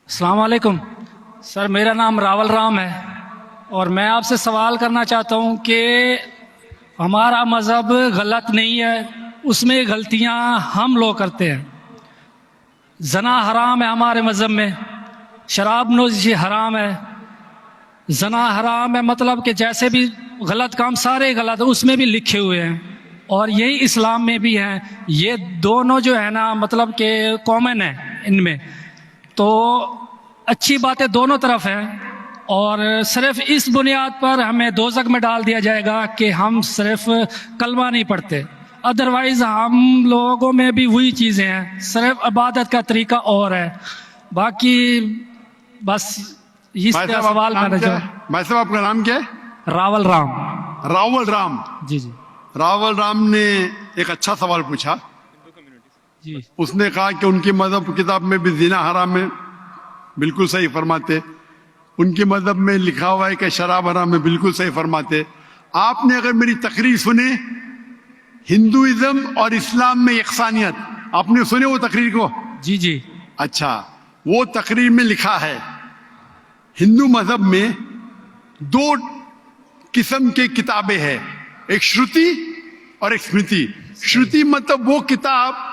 अस्सलाम वालेकुम सर, मेरा नाम रावल राम है और मैं आपसे सवाल करना चाहता हूँ कि हमारा मज़हब गलत नहीं है, उसमें गलतियाँ हम लोग करते हैं। जना हराम है हमारे मज़हब में, शराब नोशी हराम है, जना हराम है, मतलब कि जैसे भी गलत काम सारे गलत उसमें भी लिखे हुए हैं और यही इस्लाम में भी हैं। ये दोनों जो है ना मतलब कि कॉमन है इनमें, तो अच्छी बातें दोनों तरफ हैं और सिर्फ इस बुनियाद पर हमें दोज़ख में डाल दिया जाएगा कि हम सिर्फ कलमा नहीं पढ़ते, अदरवाइज़ हम लोगों में भी वही चीज़ें हैं, सिर्फ इबादत का तरीका और है। बाकी बस इस सवाल मैंने जो। भाई साहब आपका नाम क्या है? रावल राम। रावल राम जी जी रावल राम ने एक अच्छा सवाल पूछा जी। उसने कहा कि उनकी मजहब किताब में भी जिना हराम है, बिल्कुल सही फरमाते। उनके मजहब में लिखा हुआ है कि शराब हराम है, बिल्कुल सही फरमाते। आपने अगर मेरी तकरीर सुने हिंदुइज्म और इस्लाम में यकसानियत, आपने सुने वो तकरीर को? जी जी। अच्छा, वो तकरीर में लिखा है हिंदू मजहब में दो किस्म के किताबें हैं, एक श्रुति और एक स्मृति। श्रुति मतलब वो किताब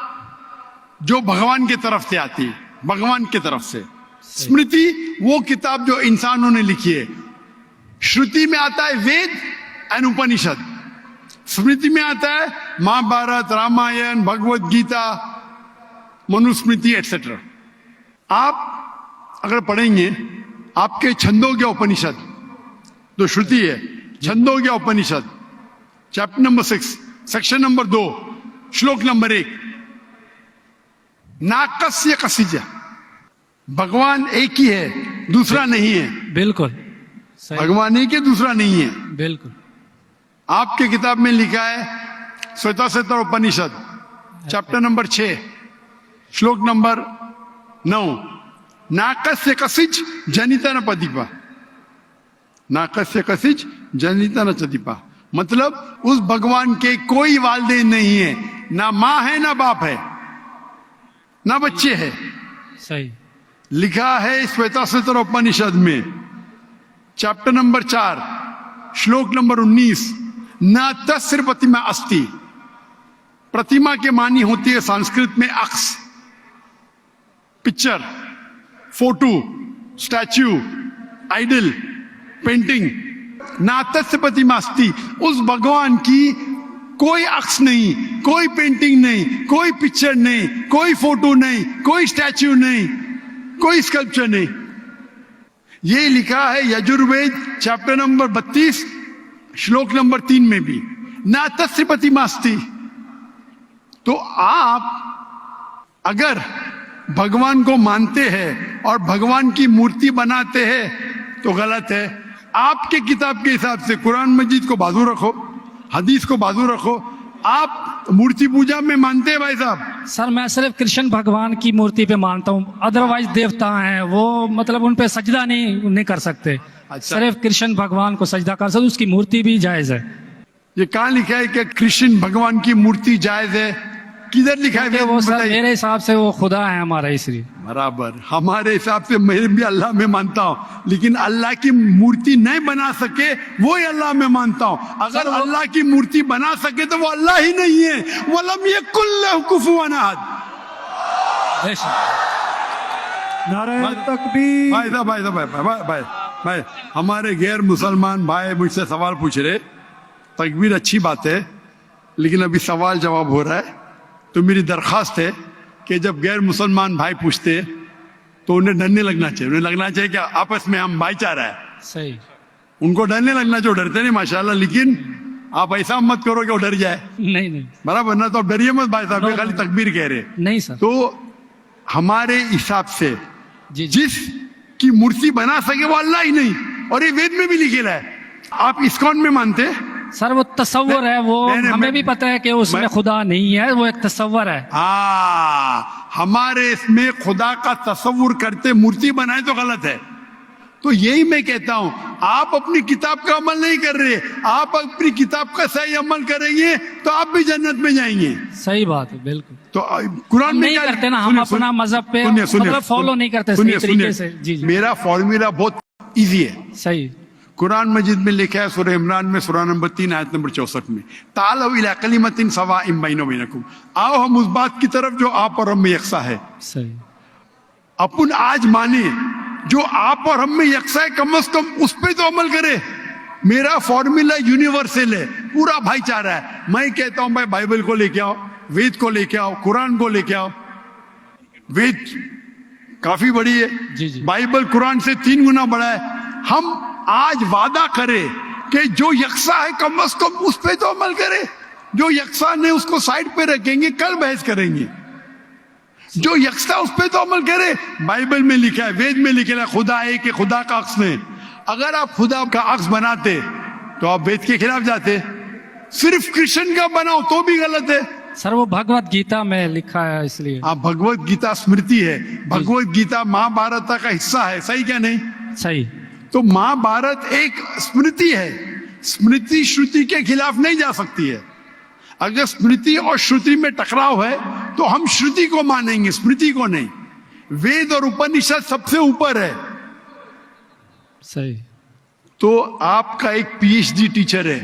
जो भगवान की तरफ से आती है, भगवान की तरफ से। स्मृति वो किताब जो इंसानों ने लिखी है। श्रुति में आता है वेद एंड उपनिषद, स्मृति में आता है महाभारत, रामायण, भगवत गीता, मनुस्मृति एक्सेट्रा। आप अगर पढ़ेंगे आपके छंदोग्य उपनिषद जो श्रुति है, छंदोग्य उपनिषद चैप्टर नंबर 6 सेक्शन नंबर 2 श्लोक नंबर 1, नाकस्य कसिज, भगवान एक ही है, दूसरा नहीं है। बिल्कुल सही। भगवान एक है, दूसरा नहीं है। बिल्कुल। आपके किताब में लिखा है श्वेताश्वेतर उपनिषद चैप्टर नंबर 6 श्लोक नंबर 9, नाकस्य कसिज जनिता न पतिपा, नाकस्य कसिज जनिता न चतिपा, मतलब उस भगवान के कोई वालिदैन नहीं है, ना माँ है ना बाप है ना बच्चे है। सही। लिखा है श्वेताश्वेतर उपनिषद में चैप्टर नंबर 4 श्लोक नंबर 19, न तस्य प्रतिमा अस्ति, प्रतिमा के मानी होती है संस्कृत में अक्स, picture, photo, statue, idol, painting. ना तस्य प्रतिमा अस्ति, उस भगवान की कोई अक्स नहीं, कोई पेंटिंग नहीं, कोई पिक्चर नहीं, कोई फोटो नहीं, कोई स्टैच्यू नहीं, कोई स्कल्पचर नहीं। ये लिखा है यजुर्वेद चैप्टर नंबर 32 श्लोक नंबर 3 में भी, ना तस्य प्रतिमा अस्ति। तो आप अगर भगवान को मानते हैं और भगवान की मूर्ति बनाते हैं तो गलत है। आपके किताब के हिसाब से कुरान मजीद को बाजू रखो, हदीस को बाजू रखो। आप मूर्ति पूजा में मानते हैं भाई साहब? सर मैं सिर्फ कृष्ण भगवान की मूर्ति पे मानता हूँ, अदरवाइज देवता हैं वो मतलब उन पे सजदा नहीं कर सकते। अच्छा। सिर्फ कृष्ण भगवान को सजदा कर सकते, उसकी मूर्ति भी जायज है। ये कहाँ लिखा है कि कृष्ण भगवान की मूर्ति जायज है? किधर लिखा है? वो सर मेरे हिसाब से वो खुदा है हमारा, इसलिए। बराबर, हमारे हिसाब से मैं भी अल्लाह में मानता हूँ, लेकिन अल्लाह की मूर्ति नहीं बना सके वो ही अल्लाह में मानता हूँ। अगर अल्लाह की मूर्ति बना सके तो वो अल्लाह ही नहीं है। वलम यकुल लहु कुफुवन अहद। नारे तकबीर। भाई साहब भाई साहब भाई भाई भाई हमारे गैर मुसलमान भाई मुझसे सवाल पूछ रहे। तकबीर अच्छी बात है, लेकिन अभी सवाल जवाब हो रहा है, तो मेरी दरख्वास्त है कि जब गैर मुसलमान भाई पूछते तो उन्हें डरने लगना चाहिए। उन्हें लगना चाहिए कि आपस में हम भाईचारा है। सही। उनको डरने लगना चाहिए। डरते नहीं माशाल्लाह, लेकिन आप ऐसा मत करो कि वो डर जाए। नहीं नहीं बराबर ना? तो आप डरिए मत भाई साहब, ये खाली तकबीर कह रहे। नहीं सर। तो हमारे हिसाब से जी। जिस की मूर्ति बना सके वो अल्लाह ही नहीं, और ये वेद में भी लिखेला है। आप इस्कॉन में मानते हैं सर वो तस्वर है, वो हमें भी पता है कि उसमें खुदा नहीं है, वो एक तस्वर है। हमारे इसमें खुदा का तस्वुर करते मूर्ति बनाए तो गलत है। तो यही मैं कहता हूं, आप अपनी किताब का अमल नहीं कर रहे, आप अपनी किताब का सही अमल करेंगे तो आप भी जन्नत में जाएंगे। सही बात है, बिल्कुल। तो कुरान हम में नहीं क्या करते ना, हम सुनिए, अपना मजहब पे सुनिए, सुनिए, मतलब फॉलो नहीं करते सुनिए, सही तरीके सुनिए। से। जी जी मेरा फॉर्मूला बहुत इजी है। सही। कुरान मजीद में लिखा है सूरह इमरान में सूरह नंबर 3 आयत नंबर 64 में, तालौ इला कलिमतिन सवाइम बैना बैनकुम, आओ हम उस बात की तरफ जो आप और हम में यकसा है। सही। अपन आज माने जो आप और हम में यकसा है, कम से कम उस पे तो अमल करे। मेरा फॉर्मूला यूनिवर्सल है, पूरा भाईचारा है। मैं कहता हूं भाई बाइबल को लेके आओ, वेद को लेके आओ, कुरान को लेके आओ। वेद काफी बड़ी है, जी जी। बाइबल कुरान से 3 गुना बड़ा है। हम आज वादा करें कि जो यकसा है कम से कम उस पे तो अमल करे। जो यकसा नहीं उसको साइड पे रखेंगे, कल बहस करेंगे। जो यकसा उस पे तो अमल करे। बाइबल में लिखा है, वेद में लिखा है, खुदा है कि खुदा का अक्स नहीं। अगर आप खुदा का अक्स बनाते तो आप वेद के खिलाफ जाते। सिर्फ कृष्ण का बनाओ तो भी गलत है। सर वो भगवत गीता में लिखा है इसलिए। आप भगवत गीता स्मृति है, भगवत गीता महाभारत का हिस्सा है, सही क्या नहीं? सही। तो महाभारत एक स्मृति है, स्मृति श्रुति के खिलाफ नहीं जा सकती है। अगर स्मृति और श्रुति में टकराव है तो हम श्रुति को मानेंगे, स्मृति को नहीं। वेद और उपनिषद सबसे ऊपर है। सही। तो आपका एक पीएचडी टीचर है,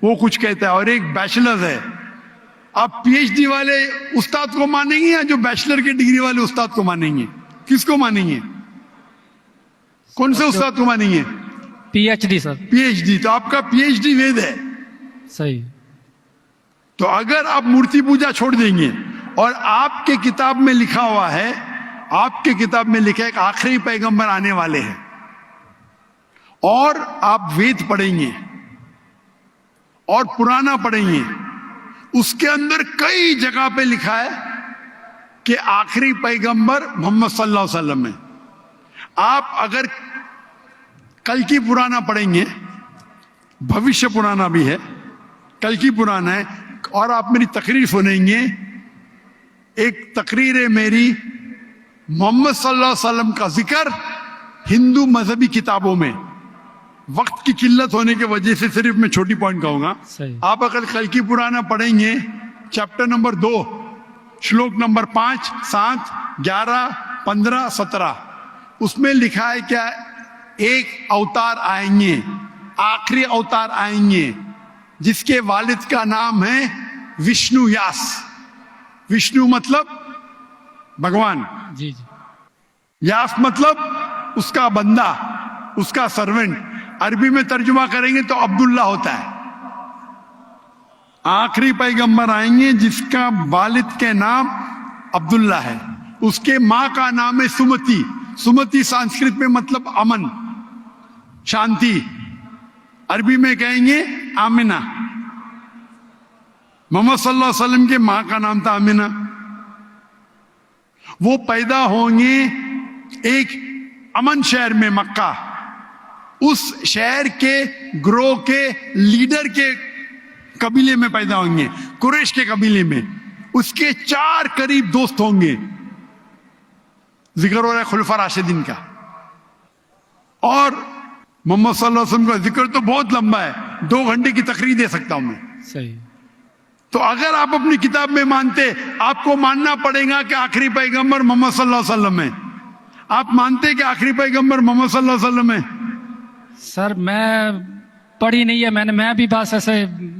वो कुछ कहता है, और एक बैचलर है। आप पीएचडी वाले उस्ताद को मानेंगे या जो बैचलर की डिग्री वाले उस्ताद को मानेंगे? किसको मानेंगे? कौन से उस्ताद को मानेंगे? PhD sir. पीएचडी। तो आपका पीएचडी वेद है। सही। तो अगर आप मूर्ति पूजा छोड़ देंगे और आपके किताब में लिखा हुआ है, आपके किताब में लिखा है कि आखिरी पैगंबर आने वाले हैं, और आप वेद पढ़ेंगे और पुराना पढ़ेंगे, उसके अंदर कई जगह पे लिखा है कि आखिरी पैगंबर मोहम्मद सल्लल्लाहु अलैहि वसल्लम है। आप अगर कल की पुराना पढ़ेंगे, भविष्य पुराना भी है, कल की पुराना है, और आप मेरी तकरीर सुनेंगे, एक तकरीर है मेरी मोहम्मद सल्लल्लाहु अलैहि वसल्लम का जिक्र हिंदू मजहबी किताबों में। वक्त की किल्लत होने की वजह से सिर्फ मैं छोटी पॉइंट कहूंगा। सही। आप अगर कल की पुराना पढ़ेंगे, चैप्टर नंबर 2 श्लोक नंबर 5, 7, 11, 15, 17, उसमें लिखा है क्या? एक अवतार आएंगे, आखिरी अवतार आएंगे, जिसके वालिद का नाम है विष्णु यास। विष्णु मतलब भगवान, जी जी। यास मतलब उसका बंदा, उसका सर्वेंट। अरबी में तर्जुमा करेंगे तो अब्दुल्ला होता है। आखिरी पैगंबर आएंगे जिसका वालिद के नाम अब्दुल्ला है, उसके मां का नाम है सुमति। सुमति संस्कृत में मतलब अमन, शांति। अरबी में कहेंगे आमिना। मोहम्मद सल्लल्लाहु अलैहि वसल्लम के मां का नाम था आमिना। वो पैदा होंगे एक अमन शहर में, मक्का। उस शहर के ग्रोह के लीडर के कबीले में पैदा होंगे, कुरैश के कबीले में। उसके 4 करीब दोस्त होंगे। जिक्र हो रहा है खुलफा राशिदीन का। और मोहम्मद सल्लल्लाहु अलैहि वसल्लम का जिक्र तो बहुत लंबा है, 2 घंटे की तकरीर दे सकता हूं मैं। सही। तो अगर आप अपनी किताब में मानते, आपको मानना पड़ेगा कि आखिरी पैगंबर मोहम्मद सल्लल्लाहु अलैहि वसल्लम है। आप मानते कि आखिरी पैगंबर मोहम्मद सल्लल्लाहु अलैहि वसल्लम है? सर मैं पढ़ी नहीं है, मैं भी बस ऐसे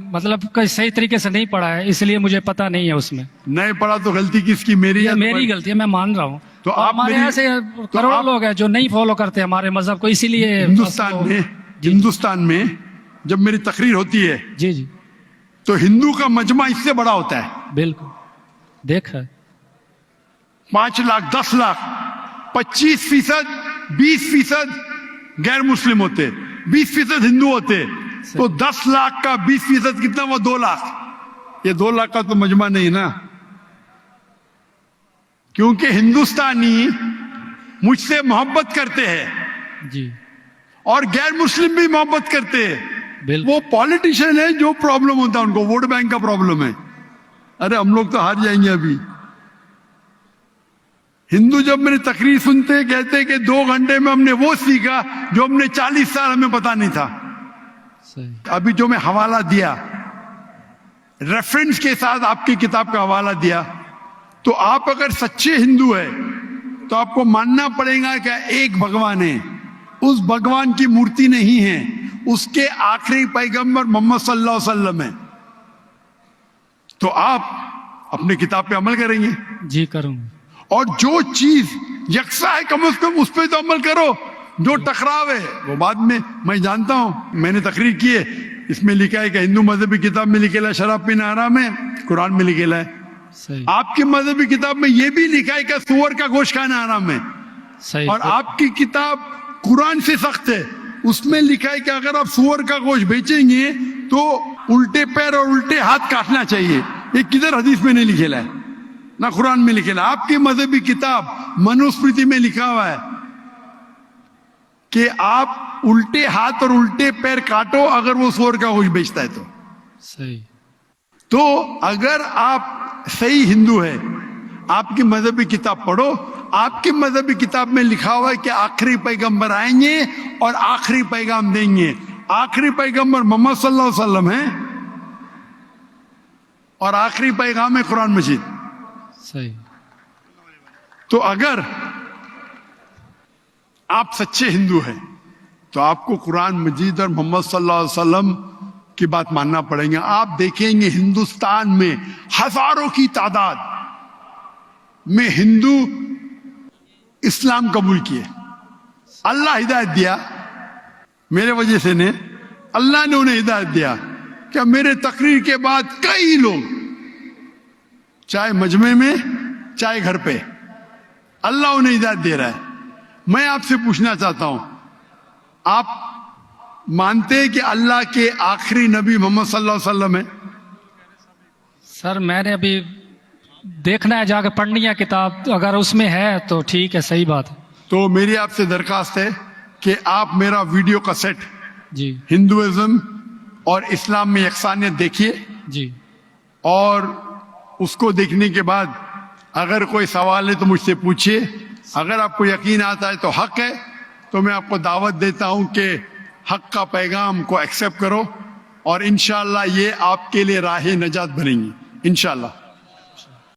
मतलब कोई सही तरीके से नहीं पढ़ा है, इसलिए मुझे पता नहीं है उसमें। नहीं पढ़ा तो गलती किसकी? मेरी या मेरी गलती है, मैं मान रहा हूँ। तो और आप हमारे मेरी- ऐसे तो करोड़ों आप- लोग हैं जो नहीं फॉलो करते हमारे मजहब को, इसीलिए हिंदुस्तान में जब मेरी तकरीर होती है जी जी तो हिंदू का मजमा इससे बड़ा होता है। बिल्कुल देखा है। 5 लाख, 10 लाख, 25%, 20% गैर मुस्लिम होते, 20% हिंदू होते। तो 10 लाख का 20% कितना हुआ? 2 लाख। ये 2 लाख का तो मजमा नहीं ना, क्योंकि हिंदुस्तानी मुझसे मोहब्बत करते हैं जी और गैर मुस्लिम भी मोहब्बत करते हैं। बिल्कुल। वो पॉलिटिशियन है, जो प्रॉब्लम होता है उनको वोट बैंक का प्रॉब्लम है। अरे हम लोग तो हार जाएंगे अभी। हिंदू जब मेरी तकरीर सुनते कहते कि 2 घंटे में हमने वो सीखा जो हमने 40 साल हमें पता नहीं था। सही। अभी जो मैं हवाला दिया, रेफरेंस के साथ आपकी किताब का हवाला दिया, तो आप अगर सच्चे हिंदू है तो आपको मानना पड़ेगा कि एक भगवान है, उस भगवान की मूर्ति नहीं है, उसके आखिरी पैगंबर मोहम्मद सल्लल्लाहु अलैहि वसल्लम है। तो आप अपने किताब पे अमल करेंगे जी करूँगा। और जो चीज यकसा है कम से कम उस पर तो अमल करो। जो टकराव है वो बाद में, मैं जानता हूं, मैंने तकरीर की है, इसमें लिखा है कि हिंदू मजहबी किताब में लिखेला है शराब पीना हराम है, कुरान में लिखेला है। सही आपकी मजहबी किताब में यह भी लिखा है कि सुअर का गोश्त खाना हराम है। सही। और आपकी किताब कुरान से सख्त है, उसमें लिखा है कि अगर आप सुअर का गोश्त बेचेंगे तो उल्टे पैर और उल्टे हाथ काटना चाहिए। ये किधर हदीस में नहीं लिखेला है, ना कुरान में लिखेला। आपकी मजहबी किताब मनुस्मृति में लिखा हुआ है कि आप उल्टे हाथ और उल्टे पैर काटो अगर वो सुअर का गोश्त बेचता है तो। सही। तो अगर आप सही हिंदू है, आपकी मजहबी किताब पढ़ो। आपकी मजहबी किताब में लिखा हुआ है कि आखिरी पैगंबर आएंगे और आखिरी पैगाम देंगे। आखिरी पैगंबर मोहम्मद सल्लल्लाहु अलैहि वसल्लम है और आखिरी पैगाम है कुरान मजीद। सही। तो अगर आप सच्चे हिंदू हैं तो आपको कुरान मजीद और मोहम्मद सल्लल्लाहु अलैहि वसल्लम की बात मानना पड़ेगा। आप देखेंगे हिंदुस्तान में हजारों की तादाद में हिंदू इस्लाम कबूल किए। अल्लाह हिदायत दिया, मेरे वजह से ने, अल्लाह ने उन्हें हिदायत दिया। क्या मेरे तकरीर के बाद कई लोग, चाहे मजमे में चाहे घर पे, अल्लाह उन्हें हिदायत दे रहा है। मैं आपसे पूछना चाहता हूं, आप मानते हैं कि अल्लाह के आखिरी नबी मोहम्मद सल्लल्लाहु अलैहि वसल्लम है? सर मैंने अभी देखना है, जाकर पढ़नी है किताब, तो अगर उसमें है तो ठीक है, सही बात है। तो मेरी आपसे दरखास्त है कि आप मेरा वीडियो कैसेट जी हिंदुइज्म और इस्लाम में यकसानियत देखिए, जी। और उसको देखने के बाद अगर कोई सवाल है तो मुझसे पूछिए। अगर आपको यकीन आता है तो हक है, तो मैं आपको दावत देता हूं कि हक का पैगाम को एक्सेप्ट करो और इंशाअल्लाह ये आपके लिए राह नजात बनेंगी इंशाअल्लाह।